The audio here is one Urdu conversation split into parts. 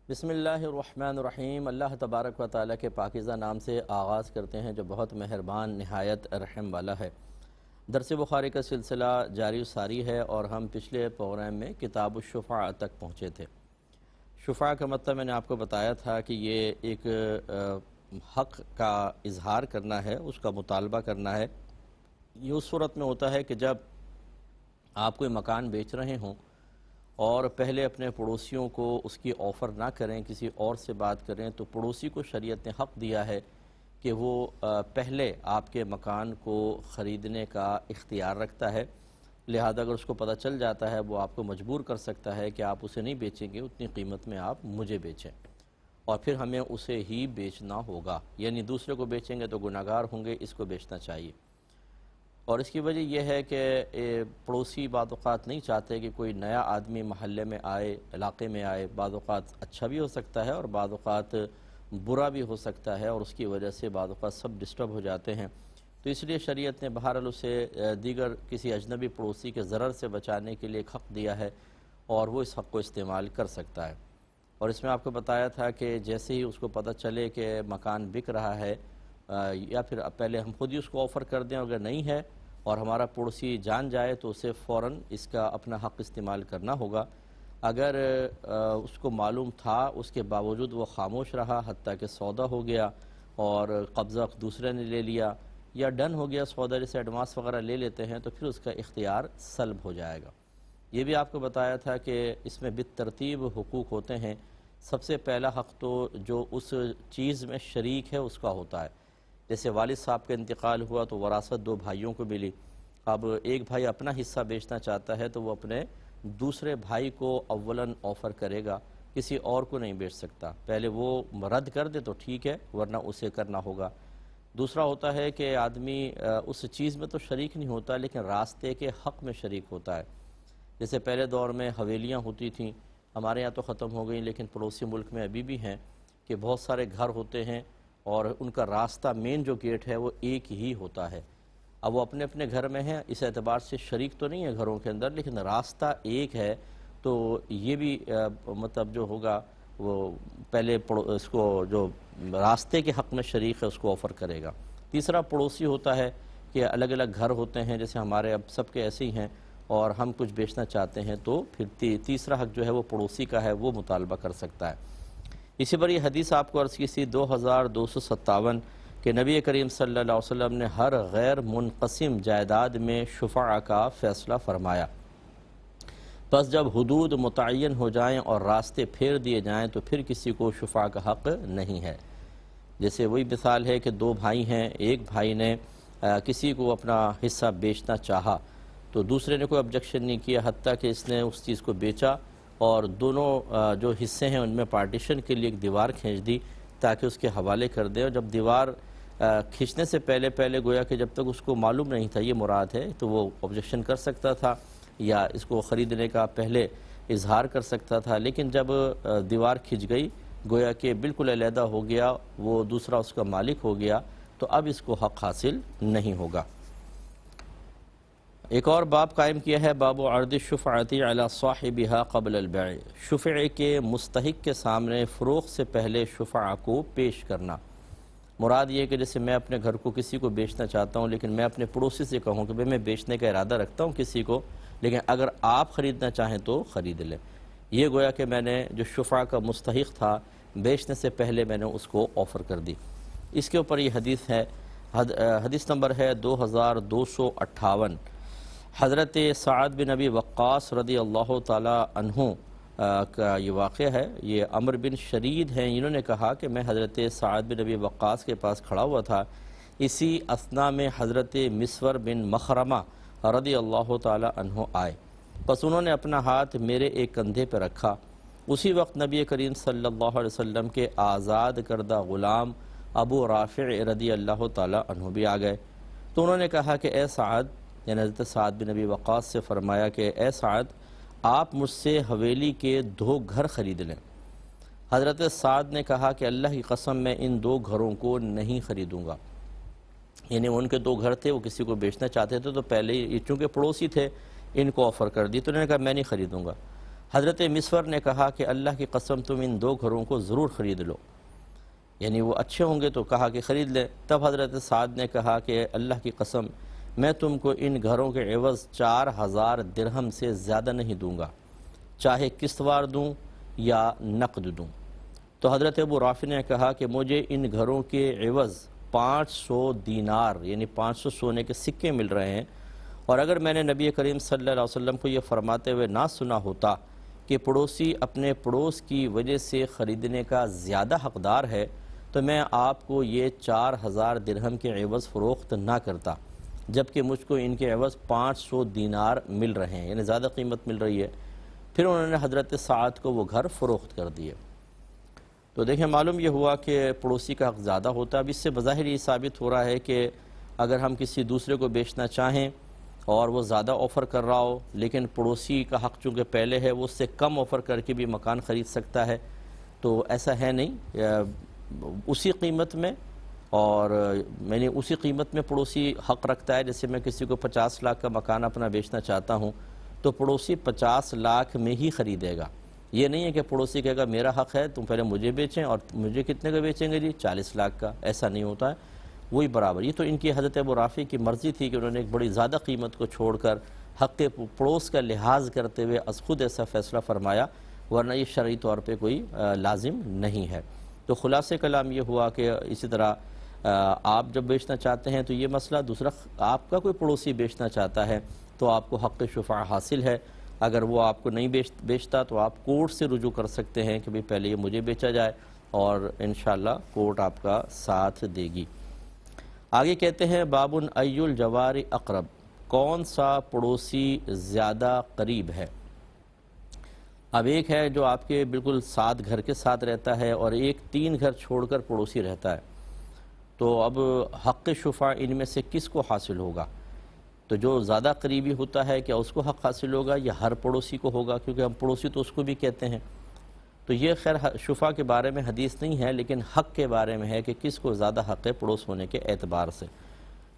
بسم اللہ الرحمن الرحیم۔ اللہ تبارک و تعالیٰ کے پاکیزہ نام سے آغاز کرتے ہیں جو بہت مہربان نہایت رحم والا ہے۔ درس بخاری کا سلسلہ جاری و ساری ہے اور ہم پچھلے پروگرام میں کتاب الشفاع تک پہنچے تھے۔ شفاع کا مطلب میں نے آپ کو بتایا تھا کہ یہ ایک حق کا اظہار کرنا ہے، اس کا مطالبہ کرنا ہے۔ یہ اس صورت میں ہوتا ہے کہ جب آپ کوئی مکان بیچ رہے ہوں اور پہلے اپنے پڑوسیوں کو اس کی آفر نہ کریں، کسی اور سے بات کریں، تو پڑوسی کو شریعت نے حق دیا ہے کہ وہ پہلے آپ کے مکان کو خریدنے کا اختیار رکھتا ہے۔ لہذا اگر اس کو پتہ چل جاتا ہے وہ آپ کو مجبور کر سکتا ہے کہ آپ اسے نہیں بیچیں گے، اتنی قیمت میں آپ مجھے بیچیں، اور پھر ہمیں اسے ہی بیچنا ہوگا، یعنی دوسرے کو بیچیں گے تو گناہگار ہوں گے، اس کو بیچنا چاہیے۔ اور اس کی وجہ یہ ہے کہ پڑوسی بعض اوقات نہیں چاہتے کہ کوئی نیا آدمی محلے میں آئے، علاقے میں آئے۔ بعض اوقات اچھا بھی ہو سکتا ہے اور بعض اوقات برا بھی ہو سکتا ہے، اور اس کی وجہ سے بعض اوقات سب ڈسٹرب ہو جاتے ہیں۔ تو اس لیے شریعت نے بہرحال اسے دیگر کسی اجنبی پڑوسی کے ضرر سے بچانے کے لیے ایک حق دیا ہے، اور وہ اس حق کو استعمال کر سکتا ہے۔ اور اس میں آپ کو بتایا تھا کہ جیسے ہی اس کو پتہ چلے کہ مکان بک رہا ہے، یا پھر پہلے ہم خود ہی اس کو آفر کر دیں، اگر نہیں ہے اور ہمارا پڑوسی جان جائے تو اسے فوراً اس کا اپنا حق استعمال کرنا ہوگا۔ اگر اس کو معلوم تھا، اس کے باوجود وہ خاموش رہا حتیٰ کہ سودا ہو گیا اور قبضہ دوسرے نے لے لیا، یا ڈن ہو گیا سودا، جیسے ایڈوانس وغیرہ لے لیتے ہیں، تو پھر اس کا اختیار سلب ہو جائے گا۔ یہ بھی آپ کو بتایا تھا کہ اس میں بالترتیب حقوق ہوتے ہیں۔ سب سے پہلا حق تو جو اس چیز میں شریک ہے اس کا ہوتا ہے۔ جیسے والد صاحب کا انتقال ہوا تو وراثت دو بھائیوں کو ملی۔ اب ایک بھائی اپنا حصہ بیچنا چاہتا ہے تو وہ اپنے دوسرے بھائی کو اولاً آفر کرے گا، کسی اور کو نہیں بیچ سکتا۔ پہلے وہ رد کر دے تو ٹھیک ہے، ورنہ اسے کرنا ہوگا۔ دوسرا ہوتا ہے کہ آدمی اس چیز میں تو شریک نہیں ہوتا لیکن راستے کے حق میں شریک ہوتا ہے۔ جیسے پہلے دور میں حویلیاں ہوتی تھیں، ہمارے یہاں تو ختم ہو گئیں لیکن پڑوسی ملک میں ابھی بھی ہیں، کہ بہت سارے گھر ہوتے ہیں اور ان کا راستہ مین جو گیٹ ہے وہ ایک ہی ہوتا ہے۔ اب وہ اپنے اپنے گھر میں ہیں، اس اعتبار سے شریک تو نہیں ہے گھروں کے اندر، لیکن راستہ ایک ہے، تو یہ بھی مطلب جو ہوگا وہ پہلے اس کو جو راستے کے حق میں شریک ہے اس کو آفر کرے گا۔ تیسرا پڑوسی ہوتا ہے کہ الگ الگ گھر ہوتے ہیں، جیسے ہمارے اب سب کے ایسے ہی ہیں، اور ہم کچھ بیچنا چاہتے ہیں تو پھر تیسرا حق جو ہے وہ پڑوسی کا ہے، وہ مطالبہ کر سکتا ہے۔ اسی پر یہ حدیث آپ کو عرض کی سی 2257 کہ نبی کریم صلی اللہ علیہ وسلم نے ہر غیر منقسم جائیداد میں شفاع کا فیصلہ فرمایا۔ پس جب حدود متعین ہو جائیں اور راستے پھیر دیے جائیں تو پھر کسی کو شفاع کا حق نہیں ہے۔ جیسے وہی مثال ہے کہ دو بھائی ہیں، ایک بھائی نے کسی کو اپنا حصہ بیچنا چاہا تو دوسرے نے کوئی آبجیکشن نہیں کیا، حتیٰ کہ اس نے اس چیز کو بیچا اور دونوں جو حصے ہیں ان میں پارٹیشن کے لیے ایک دیوار کھینچ دی تاکہ اس کے حوالے کر دیں، اور جب دیوار کھینچنے سے پہلے گویا کہ جب تک اس کو معلوم نہیں تھا یہ مراد ہے تو وہ آبجیکشن کر سکتا تھا یا اس کو خریدنے کا پہلے اظہار کر سکتا تھا، لیکن جب دیوار کھنچ گئی گویا کہ بالکل علیحدہ ہو گیا، وہ دوسرا اس کا مالک ہو گیا، تو اب اس کو حق حاصل نہیں ہوگا۔ ایک اور باب قائم کیا ہے، باب عرض الشفعۃ علی صاحبها قبل البیع، شفعے کے مستحق کے سامنے فروخت سے پہلے شفعہ کو پیش کرنا۔ مراد یہ کہ جیسے میں اپنے گھر کو کسی کو بیچنا چاہتا ہوں لیکن میں اپنے پڑوسی سے کہوں کہ میں بیچنے کا ارادہ رکھتا ہوں کسی کو، لیکن اگر آپ خریدنا چاہیں تو خرید لیں۔ یہ گویا کہ میں نے جو شفعہ کا مستحق تھا بیچنے سے پہلے میں نے اس کو آفر کر دی۔ اس کے اوپر یہ حدیث ہے، حدیث نمبر ہے 2258۔ حضرت سعد بن ابی وقاص رضی اللہ تعالی عنہ کا یہ واقعہ ہے۔ یہ عمر بن شرید ہیں، انہوں نے کہا کہ میں حضرت سعد بن ابی وقاص کے پاس کھڑا ہوا تھا، اسی اثناء میں حضرت مسور بن مخرمہ رضی اللہ تعالی عنہ آئے، پس انہوں نے اپنا ہاتھ میرے ایک کندھے پہ رکھا۔ اسی وقت نبی کریم صلی اللہ علیہ وسلم کے آزاد کردہ غلام ابو رافع رضی اللہ تعالی عنہ بھی آ گئے، تو انہوں نے کہا کہ اے سعد، یعنی حضرت سعد بن ابی وقاص سے فرمایا کہ اے سعد، آپ مجھ سے حویلی کے 2 گھر خرید لیں۔ حضرت سعد نے کہا کہ اللہ کی قسم میں ان 2 گھروں کو نہیں خریدوں گا، یعنی ان کے 2 گھر تھے، وہ کسی کو بیچنا چاہتے تھے تو پہلے ہی چونکہ پڑوسی تھے ان کو آفر کر دی، تو انہوں نے کہا میں نہیں خریدوں گا۔ حضرت مسور نے کہا کہ اللہ کی قسم تم ان 2 گھروں کو ضرور خرید لو، یعنی وہ اچھے ہوں گے، تو کہا کہ خرید لیں۔ تب حضرت سعد نے کہا کہ اللہ کی قسم میں تم کو ان گھروں کے عوض 4000 درہم سے زیادہ نہیں دوں گا، چاہے قسط وار دوں یا نقد دوں۔ تو حضرت ابو رافع نے کہا کہ مجھے ان گھروں کے عوض 500 دینار یعنی 500 سونے کے سکے مل رہے ہیں، اور اگر میں نے نبی کریم صلی اللہ علیہ وسلم کو یہ فرماتے ہوئے نہ سنا ہوتا کہ پڑوسی اپنے پڑوس کی وجہ سے خریدنے کا زیادہ حقدار ہے تو میں آپ کو یہ 4000 درہم کے عوض فروخت نہ کرتا، جبکہ مجھ کو ان کے عوض 500 دینار مل رہے ہیں، یعنی زیادہ قیمت مل رہی ہے۔ پھر انہوں نے حضرت سعد کو وہ گھر فروخت کر دیے۔ تو دیکھیں معلوم یہ ہوا کہ پڑوسی کا حق زیادہ ہوتا ہے۔ اب اس سے بظاہر یہ ثابت ہو رہا ہے کہ اگر ہم کسی دوسرے کو بیچنا چاہیں اور وہ زیادہ آفر کر رہا ہو، لیکن پڑوسی کا حق چونکہ پہلے ہے، وہ اس سے کم آفر کر کے بھی مکان خرید سکتا ہے، تو ایسا ہے نہیں، اسی قیمت میں، اور میں نے اسی قیمت میں پڑوسی حق رکھتا ہے۔ جیسے میں کسی کو 50 لاکھ کا مکان اپنا بیچنا چاہتا ہوں تو پڑوسی 50 لاکھ میں ہی خریدے گا۔ یہ نہیں ہے کہ پڑوسی کہے گا میرا حق ہے تم پہلے مجھے بیچیں، اور مجھے کتنے کا بیچیں گے جی 40 لاکھ کا، ایسا نہیں ہوتا ہے، وہی برابر۔ یہ تو ان کی حضرت ابو رافع کی مرضی تھی کہ انہوں نے ایک بڑی زیادہ قیمت کو چھوڑ کر حق پڑوس کا لحاظ کرتے ہوئے از خود ایسا فیصلہ فرمایا، ورنہ یہ شرعی طور پہ کوئی لازم نہیں ہے۔ تو خلاصہ کلام یہ ہوا کہ اسی طرح آپ جب بیچنا چاہتے ہیں تو یہ مسئلہ، دوسرا آپ کا کوئی پڑوسی بیچنا چاہتا ہے تو آپ کو حق شفاع حاصل ہے۔ اگر وہ آپ کو نہیں بیچتا تو آپ کورٹ سے رجوع کر سکتے ہیں کہ پہلے یہ مجھے بیچا جائے، اور انشاءاللہ کورٹ آپ کا ساتھ دے گی۔ آگے کہتے ہیں بابن ای الجوار اقرب، کون سا پڑوسی زیادہ قریب ہے؟ اب ایک ہے جو آپ کے بالکل ساتھ گھر کے ساتھ رہتا ہے، اور ایک 3 گھر چھوڑ کر پڑوسی رہتا ہے، تو اب حق شفاع ان میں سے کس کو حاصل ہوگا؟ تو جو زیادہ قریبی ہوتا ہے کیا اس کو حق حاصل ہوگا یا ہر پڑوسی کو ہوگا؟ کیونکہ ہم پڑوسی تو اس کو بھی کہتے ہیں۔ تو یہ خیر شفاع کے بارے میں حدیث نہیں ہے، لیکن حق کے بارے میں ہے کہ کس کو زیادہ حق ہے پڑوس ہونے کے اعتبار سے۔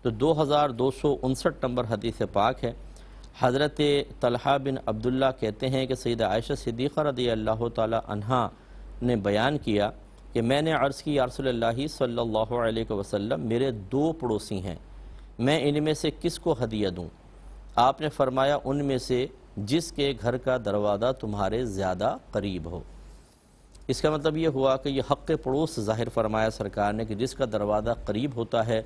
تو 2259 نمبر حدیث پاک ہے۔ حضرت طلحہ بن عبداللہ کہتے ہیں کہ سیدہ عائشہ صدیقہ رضی اللہ تعالی عنہا نے بیان کیا کہ میں نے عرض کی یا رسول اللہ صلی اللہ علیہ وسلم، میرے 2 پڑوسی ہیں، میں ان میں سے کس کو ہدیہ دوں؟ آپ نے فرمایا ان میں سے جس کے گھر کا دروازہ تمہارے زیادہ قریب ہو۔ اس کا مطلب یہ ہوا کہ یہ حق پڑوس ظاہر فرمایا سرکار نے کہ جس کا دروازہ قریب ہوتا ہے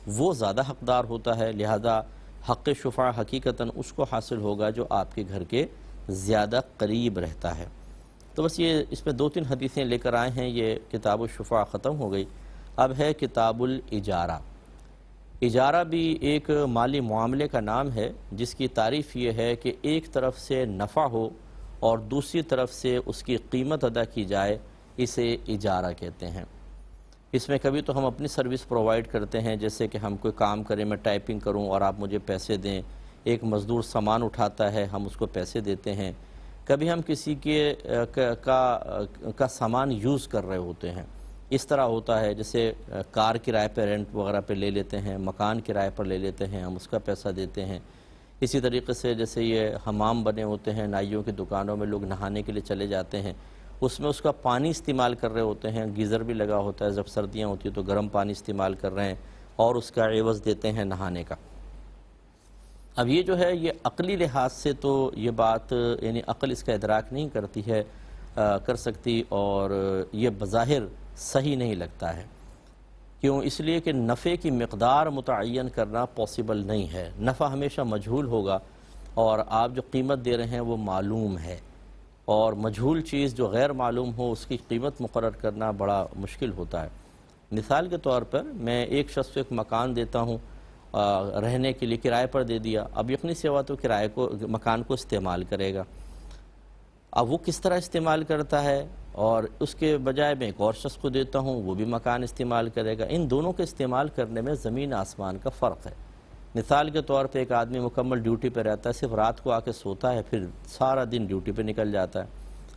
وہ زیادہ حقدار ہوتا ہے، لہذا حق شفاع حقیقتاً اس کو حاصل ہوگا جو آپ کے گھر کے زیادہ قریب رہتا ہے۔ تو بس یہ اس میں 2-3 حدیثیں لے کر آئے ہیں، یہ کتاب الشفاع ختم ہو گئی۔ اب ہے کتاب الاجارہ۔ اجارہ بھی ایک مالی معاملے کا نام ہے جس کی تعریف یہ ہے کہ ایک طرف سے نفع ہو اور دوسری طرف سے اس کی قیمت ادا کی جائے، اسے اجارہ کہتے ہیں۔ اس میں کبھی تو ہم اپنی سروس پرووائڈ کرتے ہیں، جیسے کہ ہم کوئی کام کریں، میں ٹائپنگ کروں اور آپ مجھے پیسے دیں، ایک مزدور سامان اٹھاتا ہے ہم اس کو پیسے دیتے ہیں، کبھی ہم کسی کا سامان یوز کر رہے ہوتے ہیں، اس طرح ہوتا ہے، جیسے کار کرائے پہ رینٹ وغیرہ پہ لے لیتے ہیں، مکان کرائے پر لے لیتے ہیں، ہم اس کا پیسہ دیتے ہیں۔ اسی طریقے سے جیسے یہ حمام بنے ہوتے ہیں، نائیوں کی دکانوں میں لوگ نہانے کے لیے چلے جاتے ہیں، اس میں اس کا پانی استعمال کر رہے ہوتے ہیں، گیزر بھی لگا ہوتا ہے، جب سردیاں ہوتی ہیں تو گرم پانی استعمال کر رہے ہیں اور اس کا عوض دیتے ہیں نہانے کا۔ اب یہ جو ہے یہ عقلی لحاظ سے تو یہ بات یعنی عقل اس کا ادراک نہیں کرتی ہے، کر سکتی، اور یہ بظاہر صحیح نہیں لگتا ہے۔ کیوں؟ اس لیے کہ نفع کی مقدار متعین کرنا پاسبل نہیں ہے، نفع ہمیشہ مجہول ہوگا، اور آپ جو قیمت دے رہے ہیں وہ معلوم ہے، اور مجہول چیز جو غیر معلوم ہو اس کی قیمت مقرر کرنا بڑا مشکل ہوتا ہے۔ مثال کے طور پر میں ایک شخص کو ایک مکان دیتا ہوں رہنے کے لیے، کرائے پر دے دیا، اب یقینی سی بات تو کرائے کو مکان کو استعمال کرے گا، اب وہ کس طرح استعمال کرتا ہے، اور اس کے بجائے میں ایک اور شخص کو دیتا ہوں وہ بھی مکان استعمال کرے گا، ان دونوں کے استعمال کرنے میں زمین آسمان کا فرق ہے۔ مثال کے طور پہ ایک آدمی مکمل ڈیوٹی پہ رہتا ہے، صرف رات کو آ کے سوتا ہے، پھر سارا دن ڈیوٹی پہ نکل جاتا ہے۔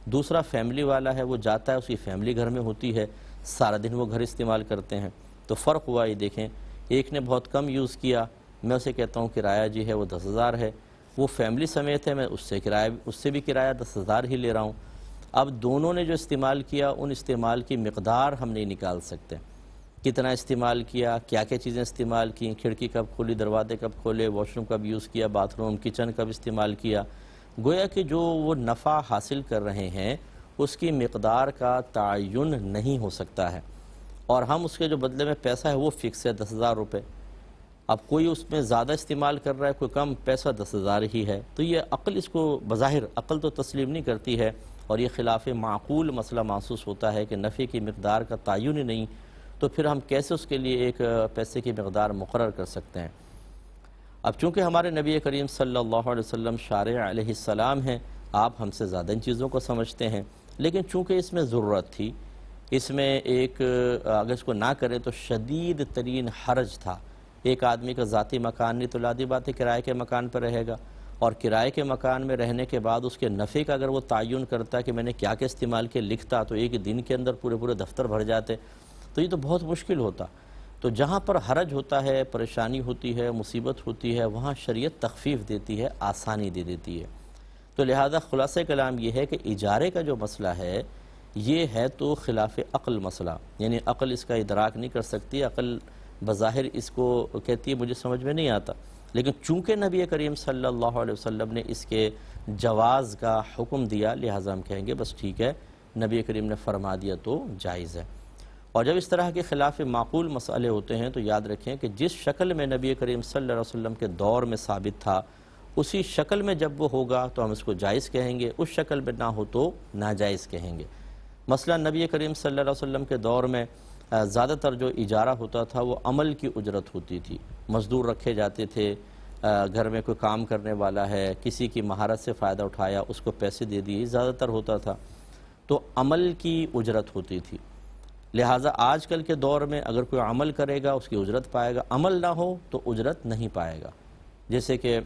دوسرا فیملی والا ہے، وہ جاتا ہے، اس کی فیملی گھر میں ہوتی ہے، سارا دن وہ گھر استعمال کرتے ہیں، تو فرق ہوا۔ یہ دیکھیں، ایک نے بہت کم یوز کیا، میں اسے کہتا ہوں کرایہ جی ہے وہ 10,000 ہے، وہ فیملی سمیت ہے، میں اس سے بھی کرایہ 10,000 ہی لے رہا ہوں۔ اب دونوں نے جو استعمال کیا ان استعمال کی مقدار ہم نہیں نکال سکتے، کتنا استعمال کیا، کیا کیا چیزیں استعمال کیں، کھڑکی کب کھولی، دروازے کب کھولے، واش روم کب یوز کیا، باتھ روم کچن کب استعمال کیا۔ گویا کہ جو وہ نفع حاصل کر رہے ہیں اس کی مقدار کا تعین نہیں ہو سکتا ہے، اور ہم اس کے جو بدلے میں پیسہ ہے وہ فکس ہے 10,000 روپے۔ اب کوئی اس میں زیادہ استعمال کر رہا ہے، کوئی کم، پیسہ 10,000 ہی ہے، تو یہ عقل اس کو بظاہر عقل تو تسلیم نہیں کرتی ہے، اور یہ خلاف معقول مسئلہ محسوس ہوتا ہے کہ نفع کی مقدار کا تعین ہی نہیں، تو پھر ہم کیسے اس کے لیے ایک پیسے کی مقدار مقرر کر سکتے ہیں۔ اب چونکہ ہمارے نبی کریم صلی اللہ علیہ وسلم شارع علیہ السلام ہیں، آپ ہم سے زیادہ ان چیزوں کو سمجھتے ہیں، لیکن چونکہ اس میں ضرورت تھی، اس میں ایک اگر اس کو نہ کریں تو شدید ترین حرج تھا۔ ایک آدمی کا ذاتی مکان نہیں تو لادی بات ہے کرائے کے مکان پر رہے گا، اور کرائے کے مکان میں رہنے کے بعد اس کے نفع کا اگر وہ تعین کرتا کہ میں نے کیا کیا استعمال کے لکھتا تو ایک دن کے اندر پورے دفتر بھر جاتے، تو یہ تو بہت مشکل ہوتا۔ تو جہاں پر حرج ہوتا ہے، پریشانی ہوتی ہے، مصیبت ہوتی ہے، وہاں شریعت تخفیف دیتی ہے، آسانی دے دیتی ہے۔ تو لہذا خلاصہ کلام یہ ہے کہ اجارے کا جو مسئلہ ہے یہ ہے تو خلاف عقل مسئلہ، یعنی عقل اس کا ادراک نہیں کر سکتی، عقل بظاہر اس کو کہتی ہے مجھے سمجھ میں نہیں آتا، لیکن چونکہ نبی کریم صلی اللہ علیہ وسلم نے اس کے جواز کا حکم دیا لہذا ہم کہیں گے بس ٹھیک ہے، نبی کریم نے فرما دیا تو جائز ہے۔ اور جب اس طرح کے خلاف معقول مسئلے ہوتے ہیں تو یاد رکھیں کہ جس شکل میں نبی کریم صلی اللہ علیہ وسلم کے دور میں ثابت تھا اسی شکل میں جب وہ ہوگا تو ہم اس کو جائز کہیں گے، اس شکل میں نہ ہو تو ناجائز کہیں گے۔ مثلا نبی کریم صلی اللہ علیہ وسلم کے دور میں زیادہ تر جو اجارہ ہوتا تھا وہ عمل کی اجرت ہوتی تھی، مزدور رکھے جاتے تھے، گھر میں کوئی کام کرنے والا ہے، کسی کی مہارت سے فائدہ اٹھایا، اس کو پیسے دے دیے، زیادہ تر ہوتا تھا، تو عمل کی اجرت ہوتی تھی۔ لہٰذا آج کل کے دور میں اگر کوئی عمل کرے گا اس کی اجرت پائے گا، عمل نہ ہو تو اجرت نہیں پائے گا۔ جیسے کہ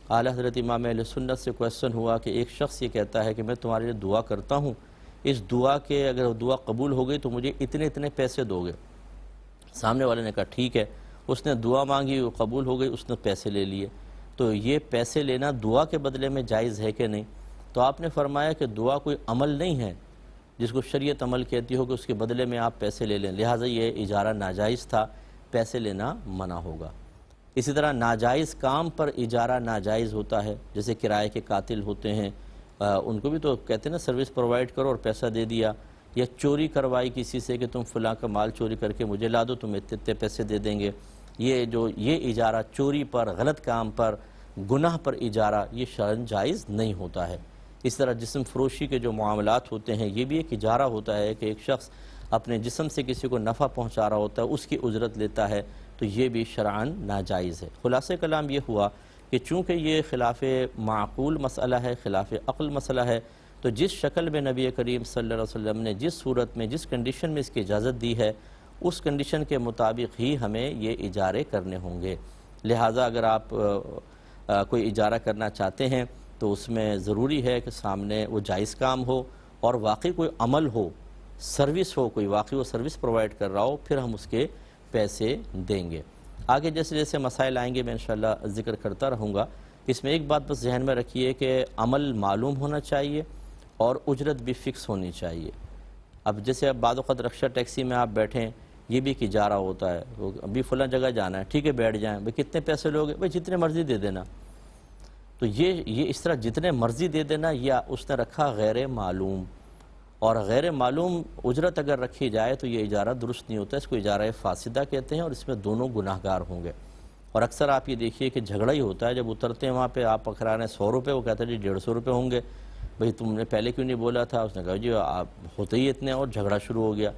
اعلیٰ حضرت امام اہل سنت سے کویسچن ہوا کہ ایک شخص یہ کہتا ہے کہ میں تمہارے لیے دعا کرتا ہوں، اس دعا کے اگر دعا قبول ہو گئی تو مجھے اتنے پیسے دو گے۔ سامنے والے نے کہا ٹھیک ہے، اس نے دعا مانگی، وہ قبول ہو گئی، اس نے پیسے لے لیے۔ تو یہ پیسے لینا دعا کے بدلے میں جائز ہے کہ نہیں؟ تو آپ نے فرمایا کہ دعا کوئی عمل نہیں ہے جس کو شریعت عمل کہتی ہو کہ اس کے بدلے میں آپ پیسے لے لیں، لہٰذا یہ اجارہ ناجائز تھا، پیسے لینا منع ہوگا۔ اسی طرح ناجائز کام پر اجارہ ناجائز ہوتا ہے، جیسے کرائے کے قاتل ہوتے ہیں، ان کو بھی تو کہتے ہیں نا سروس پرووائڈ کرو اور پیسہ دے دیا، یا چوری کروائی کسی سے کہ تم فلاں کا مال چوری کر کے مجھے لا دو، تم اتنے پیسے دے دیں گے۔ یہ اجارہ چوری پر، غلط کام پر، گناہ پر اجارہ یہ شرعاً جائز نہیں ہوتا ہے۔ اس طرح جسم فروشی کے جو معاملات ہوتے ہیں یہ بھی ایک اجارہ ہوتا ہے کہ ایک شخص اپنے جسم سے کسی کو نفع پہنچا رہا ہوتا ہے، اس کی اجرت لیتا ہے، تو یہ بھی شرعاً ناجائز ہے۔ خلاصہ کلام یہ ہوا کہ چونکہ یہ خلاف معقول مسئلہ ہے، خلاف عقل مسئلہ ہے، تو جس شکل میں نبی کریم صلی اللہ علیہ وسلم نے جس صورت میں جس کنڈیشن میں اس کی اجازت دی ہے اس کنڈیشن کے مطابق ہی ہمیں یہ اجارے کرنے ہوں گے۔ لہٰذا اگر آپ کوئی اجارہ کرنا چاہتے ہیں تو اس میں ضروری ہے کہ سامنے وہ جائز کام ہو اور واقعی کوئی عمل ہو، سروس ہو، کوئی واقعی وہ سروس پرووائڈ کر رہا ہو، پھر ہم اس کے پیسے دیں گے۔ آگے جیسے جیسے مسائل آئیں گے میں انشاءاللہ ذکر کرتا رہوں گا۔ اس میں ایک بات بس ذہن میں رکھیے کہ عمل معلوم ہونا چاہیے اور اجرت بھی فکس ہونی چاہیے۔ اب جیسے اب بعض اوقات رکشہ ٹیکسی میں آپ بیٹھیں، یہ بھی ایک اجارہ ہوتا ہے، ابھی فلاں جگہ جانا ہے، ٹھیک ہے بیٹھ جائیں، بھئی کتنے پیسے لوگے؟ بھئی جتنے مرضی دے دینا۔ تو یہ اس طرح جتنے مرضی دے دینا، یا اس نے رکھا غیر معلوم، اور غیر معلوم اجرت اگر رکھی جائے تو یہ اجارہ درست نہیں ہوتا، اس کو اجارہ فاسدہ کہتے ہیں، اور اس میں دونوں گناہگار ہوں گے۔ اور اکثر آپ یہ دیکھیے کہ جھگڑا ہی ہوتا ہے، جب اترتے ہیں وہاں پہ آپ پکڑا رہے ہیں 100 روپے، وہ کہتا ہے جی 150 روپے ہوں گے، بھئی تم نے پہلے کیوں نہیں بولا تھا؟ اس نے کہا جی آپ ہوتے ہی اتنے، اور جھگڑا شروع ہو گیا۔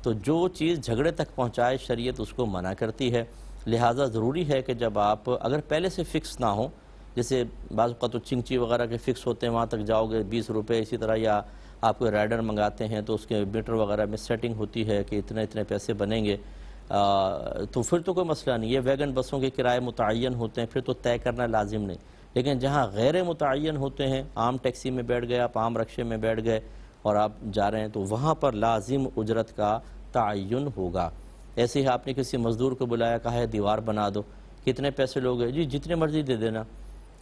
تو جو چیز جھگڑے تک پہنچائے شریعت اس کو منع کرتی ہے، لہٰذا ضروری ہے کہ جب آپ اگر پہلے سے فکس نہ ہوں، جیسے بعض اوقات تو چنگچی وغیرہ کے فکس ہوتے ہیں، وہاں تک جاؤ گے 20 روپے، اسی طرح یا آپ کوئی رائڈر منگاتے ہیں تو اس کے میٹر وغیرہ میں سیٹنگ ہوتی ہے کہ اتنے پیسے بنیں گے، تو پھر تو کوئی مسئلہ نہیں۔ یہ ویگن بسوں کے کرائے متعین ہوتے ہیں، پھر تو طے کرنا لازم نہیں۔ لیکن جہاں غیر متعین ہوتے ہیں، عام ٹیکسی میں بیٹھ گئے آپ، عام رکشے میں بیٹھ گئے اور آپ جا رہے ہیں، تو وہاں پر لازم اجرت کا تعین ہوگا۔ ایسے ہی آپ نے کسی مزدور کو بلایا، کہا ہے دیوار بنا دو، کتنے پیسے لوگے؟ جی جتنے مرضی دے دینا۔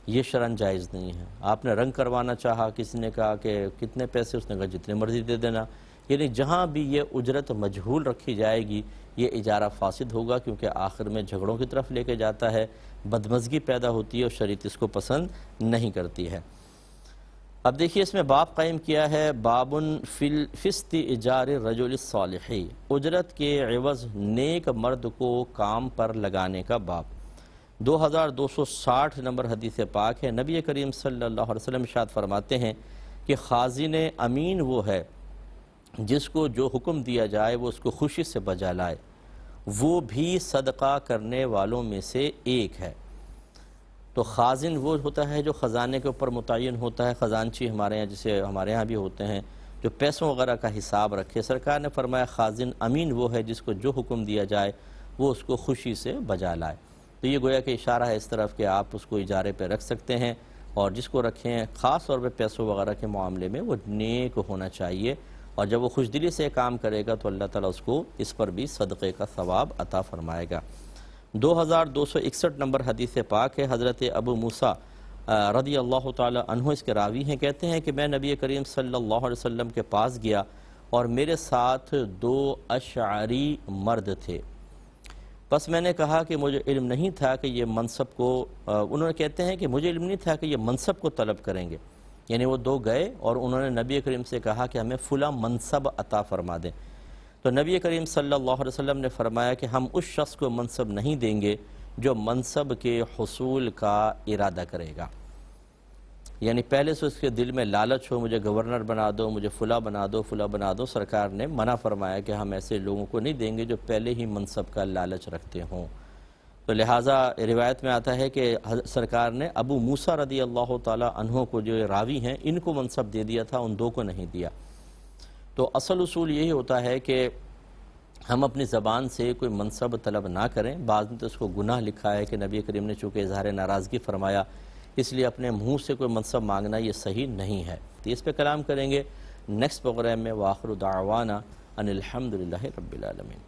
یہ شرعاً جائز نہیں ہے۔ آپ نے رنگ کروانا چاہا، کسی نے کہا کہ کتنے پیسے، اس نے کہا جتنے مرضی دے دینا، یعنی جہاں بھی یہ اجرت مجہول رکھی جائے گی یہ اجارہ فاسد ہوگا، کیونکہ آخر میں جھگڑوں کی طرف لے کے جاتا ہے، بدمزگی پیدا ہوتی ہے اور شریعت اس کو پسند نہیں کرتی ہے۔ اب دیکھیے اس میں باب قائم کیا ہے، بابن فسط اجار الرجل الصالح، اجرت کے عوض نیک مرد کو کام پر لگانے کا باب۔ 2260 نمبر حدیث پاک ہے، نبی کریم صلی اللہ علیہ وسلم ارشاد فرماتے ہیں کہ خازن امین وہ ہے جس کو جو حکم دیا جائے وہ اس کو خوشی سے بجا لائے، وہ بھی صدقہ کرنے والوں میں سے ایک ہے۔ تو خازن وہ ہوتا ہے جو خزانے کے اوپر متعین ہوتا ہے، خزانچی ہمارے یہاں جسے ہمارے یہاں بھی ہوتے ہیں، جو پیسوں وغیرہ کا حساب رکھے۔ سرکار نے فرمایا خازن امین وہ ہے جس کو جو حکم دیا جائے وہ اس کو خوشی سے بجا لائے۔ تو یہ گویا کہ اشارہ ہے اس طرف کہ آپ اس کو اجارے پہ رکھ سکتے ہیں، اور جس کو رکھیں خاص طور پہ پیسوں وغیرہ کے معاملے میں وہ نیک ہونا چاہیے، اور جب وہ خوش دلی سے کام کرے گا تو اللہ تعالیٰ اس کو اس پر بھی صدقے کا ثواب عطا فرمائے گا۔ 2261 نمبر حدیث پاک ہے، حضرت ابو موسیٰ رضی اللہ تعالی عنہ اس کے راوی ہیں، کہتے ہیں کہ میں نبی کریم صلی اللہ علیہ وسلم کے پاس گیا اور میرے ساتھ 2 اشعری مرد تھے، بس میں نے کہا کہ مجھے علم نہیں تھا کہ یہ منصب کو انہوں نے کہتے ہیں کہ مجھے علم نہیں تھا کہ یہ منصب کو طلب کریں گے، یعنی وہ 2 گئے اور انہوں نے نبی کریم سے کہا کہ ہمیں فلاں منصب عطا فرما دیں، تو نبی کریم صلی اللہ علیہ وسلم نے فرمایا کہ ہم اس شخص کو منصب نہیں دیں گے جو منصب کے حصول کا ارادہ کرے گا، یعنی پہلے سے اس کے دل میں لالچ ہو مجھے گورنر بنا دو، مجھے فلاں بنا دو، فلاں بنا دو۔ سرکار نے منع فرمایا کہ ہم ایسے لوگوں کو نہیں دیں گے جو پہلے ہی منصب کا لالچ رکھتے ہوں۔ تو لہٰذا روایت میں آتا ہے کہ سرکار نے ابو موسیٰ رضی اللہ تعالی عنہ کو جو راوی ہیں ان کو منصب دے دیا تھا، ان 2 کو نہیں دیا۔ تو اصل اصول یہی ہوتا ہے کہ ہم اپنی زبان سے کوئی منصب طلب نہ کریں، بعض نے تو اس کو گناہ لکھا ہے کہ نبی کریم نے چونکہ اظہار ناراضگی فرمایا اس لیے اپنے منہ سے کوئی منصب مانگنا یہ صحیح نہیں ہے۔ تو اس پہ کلام کریں گے نیکسٹ پروگرام میں۔ وآخر دعوانا ان الحمدللہ رب العالمین۔